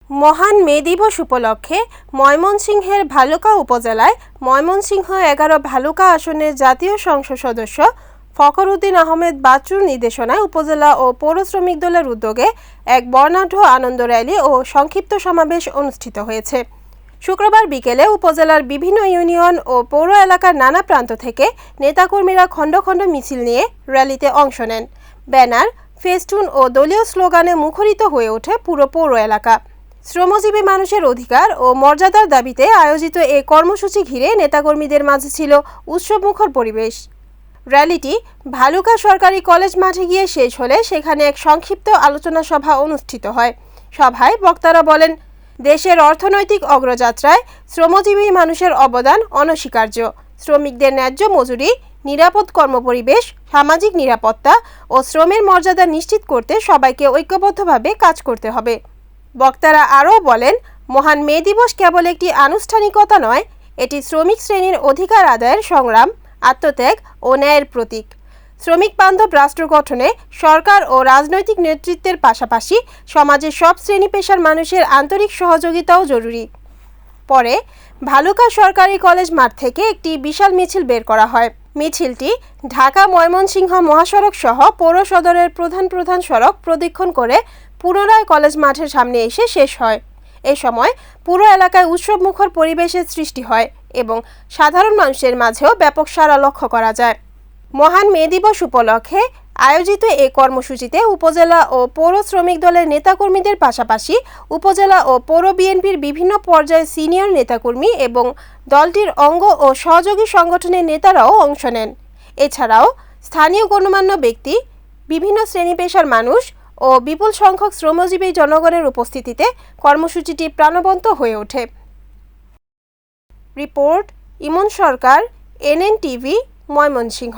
মহান মে দিবস উপলক্ষে ময়মনসিংহের ভালুকা উপজেলায় ময়মনসিংহ ১১ ভালুকা আসনের জাতীয় সংসদ সদস্য ফখর উদ্দিন আহমেদ বাচ্চুর নির্দেশনায় উপজেলা ও পৌর শ্রমিক দলের উদ্যোগে এক বর্ণাঢ্য আনন্দ র্যালি ও সংক্ষিপ্ত সমাবেশ অনুষ্ঠিত হয়েছে। শুক্রবার বিকেলে উপজেলার বিভিন্ন ইউনিয়ন ও পৌর এলাকার নানা প্রান্ত থেকে নেতাকর্মীরা খণ্ড খণ্ড মিছিল নিয়ে র্যালিতে অংশ নেন। ব্যানার, ফেস্টুন ও দলীয় স্লোগানে মুখরিত হয়ে ওঠে পুরো পৌর এলাকা। শ্রমজীবী মানুষের অধিকার ও মর্যাদার দাবিতে আয়োজিত এই কর্মসূচি ঘিরে নেতাকর্মীদের মাঝে ছিল উৎসবমুখর পরিবেশ। র্যালিটি ভালুকা সরকারি কলেজ মাঠে গিয়ে শেষ হলে সেখানে এক সংক্ষিপ্ত আলোচনা সভা অনুষ্ঠিত হয়। সভায় বক্তারা বলেন, দেশের অর্থনৈতিক অগ্রযাত্রায় শ্রমজীবী মানুষের অবদান অনস্বীকার্য। শ্রমিকদের ন্যায্য মজুরি, নিরাপদ কর্মপরিবেশ, সামাজিক নিরাপত্তা ও শ্রমের মর্যাদা নিশ্চিত করতে সবাইকে ঐক্যবদ্ধভাবে কাজ করতে হবে। বক্তারা আরও বলেন, মহান মে দিবস কেবল একটি আনুষ্ঠানিকতা নয়, এটি শ্রমিক শ্রেণীর অধিকার আদায়ের সংগ্রাম, আত্মত্যাগ ও ন্যায়ের প্রতীক। শ্রমিক বান্ধব রাষ্ট্র গঠনে সরকার ও রাজনৈতিক নেতৃত্বের পাশাপাশি সমাজের সব শ্রেণী পেশার মানুষের আন্তরিক সহযোগিতাও জরুরি। পরে ভালুকা সরকারি কলেজ মাঠ থেকে একটি বিশাল মিছিল বের করা হয়। মিছিলটি ঢাকা ময়মনসিংহ মহাসড়ক সহ পৌর সদরের প্রধান সড়ক প্রদক্ষিণ করে পুনরায় কলেজ মাঠের সামনে এসে শেষ হয়। এ সময় পুরো এলাকায় উৎসবমুখর পরিবেশের সৃষ্টি হয় এবং সাধারণ মানুষের মাঝেও ব্যাপক সাড়া লক্ষ্য করা যায়। মহান মে দিবস উপলক্ষে আয়োজিত এই কর্মসূচিতে উপজেলা ও পৌর শ্রমিক দলের নেতাকর্মীদের পাশাপাশি উপজেলা ও পৌর বিএনপির বিভিন্ন পর্যায়ের সিনিয়র নেতাকর্মী এবং দলটির অঙ্গ ও সহযোগী সংগঠনের নেতারাও অংশ নেন। এছাড়াও স্থানীয় গণ্যমান্য ব্যক্তি, বিভিন্ন শ্রেণী পেশার মানুষ ও বিপুল সংখ্যক শ্রমজীবী জনগণের উপস্থিতিতে কর্মসূচিটি প্রাণবন্ত হয়ে ওঠে। রিপোর্ট, ইমন সরকার, NN টিভি, ময়মনসিংহ।